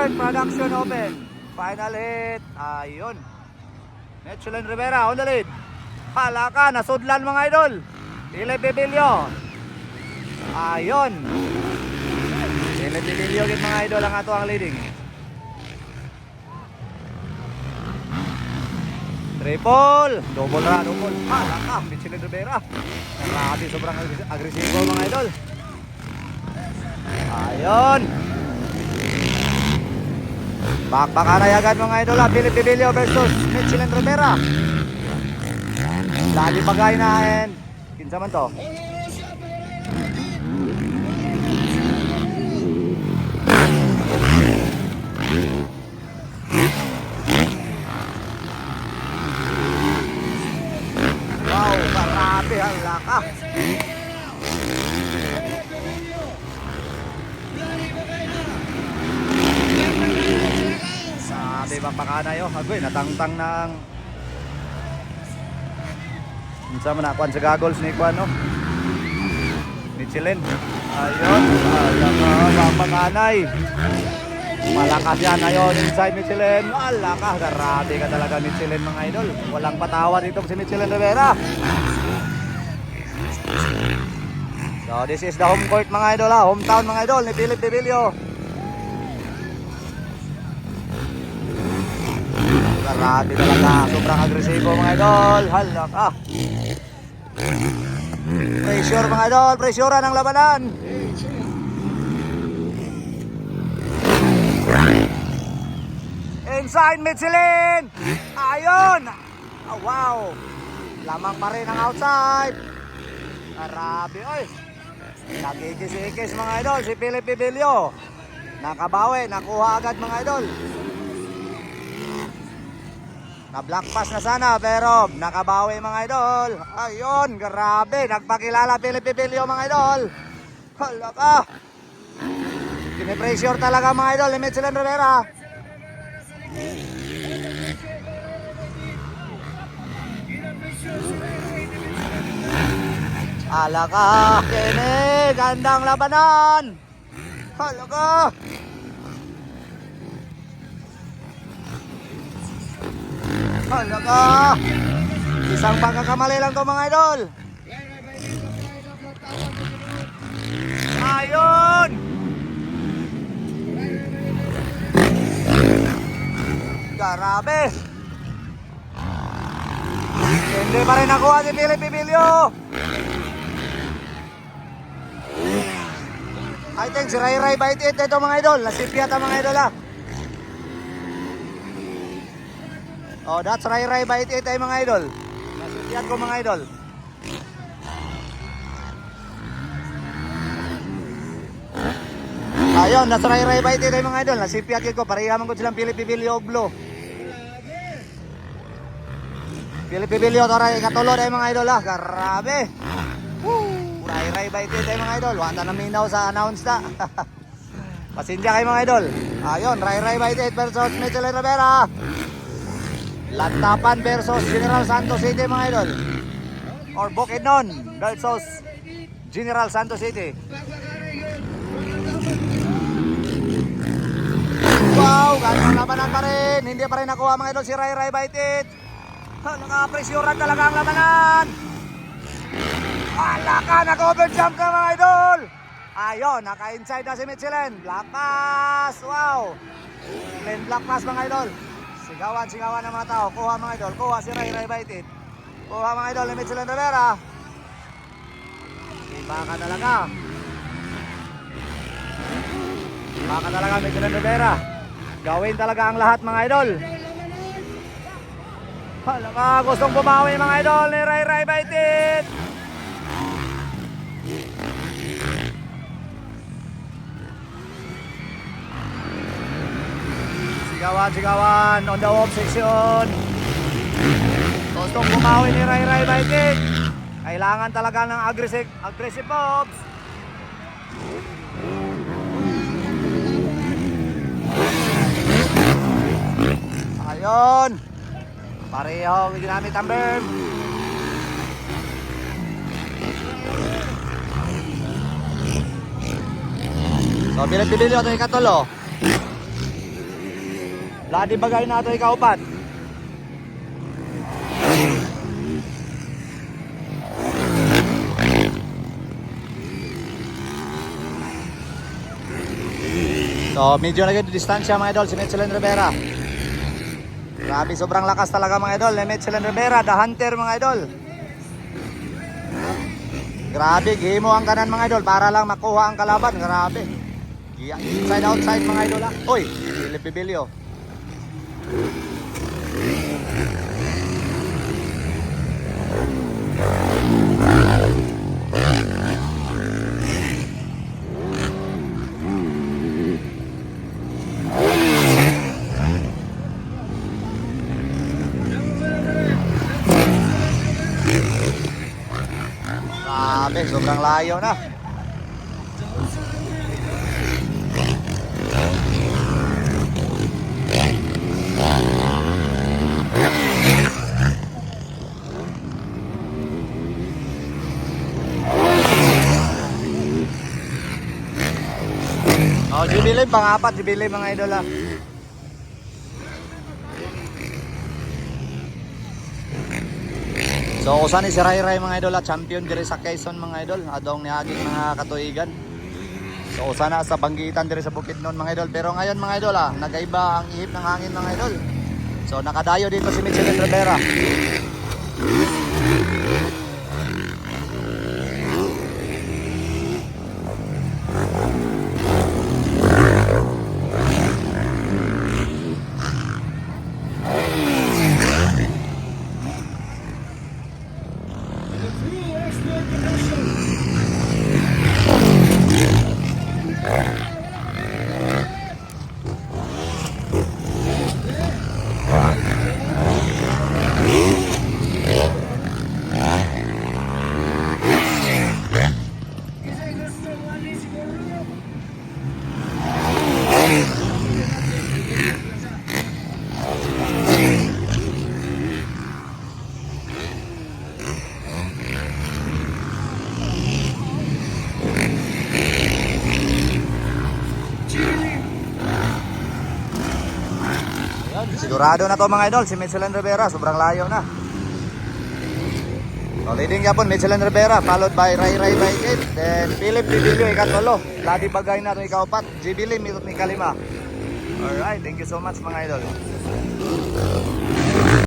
Third production open. Final hit. Ayun. Michelin Rivera on the lead. Palaka, nasudlan mga idol. Philip Bibilio. Ayun. Philip Bibilio gid mga idol ang ato ang leading. Triple. Double ra, double. Palaka, Michelin Rivera. Grabe, sobrang agresibo mga idol. Ayun. Bakbakanayagan mga idol ha. Philip Bibilio versus Michelin Rivera. Lali bagay na and kinsa man to? Wow, grabe ang laka. Sabi bakbakanayo. Agoy, natangtang ng minsan man nakuan sa goggles ni Kuan no? Michelin. Ayun, bakbakanay. Malakas yan ngayon inside Michelin. Alaka, grabe ka talaga Michelin mga idol. Walang patawa dito si Michelin Rivera. So this is the home court mga idol ha. Hometown mga idol ni Philip Bibilio. Grabe talaga, sobrang agresibo mga idol. Halaka. Pressure mga idol, pressure ng labanan. Inside Michelin. Ayun. Oh, wow. Lamang pa rin ang outside. Grabe oy. Nagikis-ikis mga idol si Philip Bibilio. Nakabawi, nakuha agad mga idol. Na-black pass na sana pero nakabawi mga idol. Ayun, grabe. Nagpakilala Philip Bibilio mga idol. Halaka. Kine-pressure talaga mga idol ni Michelin Rivera. Halaka. Kene, gandang labanan. Halaka. Halaka. Isang pagkakamali lang to mga idol. Ayun. Grabe. Hindi pa rin nakuha si Philip Bibilio. I think si Ray Ray Baitit ito mga idol. Nasipyat ang mga idol ha. Oh, that's Ray Ray Baitit ay mga idol. Nasipyat ko mga idol. Ayun, that's Ray Ray Baitit ay mga idol. Nasipyat ko. Parehaman ko silang Philip Bibilio Oglo. Philip Bibilio toray katulod ay mga idol ha. Grabe. Ray Ray Baitit ay mga idol. Wanta na minaw sa announce na. Pasensya kayo mga idol. Ayun, Ray Ray Baitit versus Michelin Rivera. Lantapan versus General Santos City mga idol. Or Bukidnon versus General Santos City. Wow, ganang labanan pa rin. Hindi pa rin nakuha mga idol si Ray Ray Baitit. Nakapresyuran talaga ang labanan. Alaka, nag-overjump ka mga idol. Ayun, naka-inside na si Michelin. Black pass, wow. Clean black pass mga idol. Sigawan ng mga tao. Kuha mga idol, kuha si Ray Ray Baitit. Kuha mga idol ni Michelin Rivera. Iba ka talaga. Iba ka talaga Michelin Rivera. Gawin talaga ang lahat mga idol. Halaka, gustong bumawi mga idol ni Ray Ray Baitit. Sigawan on the off section. Gustong bumawi ni Ray Ray Baitit. Kailangan talaga ng aggressive moves. Ayun. Pareho ginamit ang berm. So, Philip Bibilio ito ikatulo. Ladi bagay na ito ikaupat. So medyo nag-distansya mga idol si Michelin Rivera. Grabe, sobrang lakas talaga mga idol ni Michelin Rivera, the hunter mga idol. Grabe, gihimo ang kanan mga idol para lang makuha ang kalaban. Grabe. Inside outside mga idol ah. Oy, Philip Bibilio. Grabe, sobrang layo na. Oh, jubilin pang-apat, jubilin mga idol ah. So usa ni si Ray Ray mga idol, champion diri sa Quezon mga idol, adong niaging mga katuigan. So usa na sa banggitan diri sa Bukidnon mga idol, pero ngayon mga idol nagaiba ang ihip ng hangin mga idol. So nakadayo dito si Michelin Rivera. Sigurado na to mga idol, si Michelin Rivera, sobrang layo na. So leading yapon Michelin Rivera, followed by Ray Ray Baikit, then Philip Bibilio ikatulo, Ladi Bagay na ito ikaapat, Jibilim ito ikalima. Alright, thank you so much mga idol.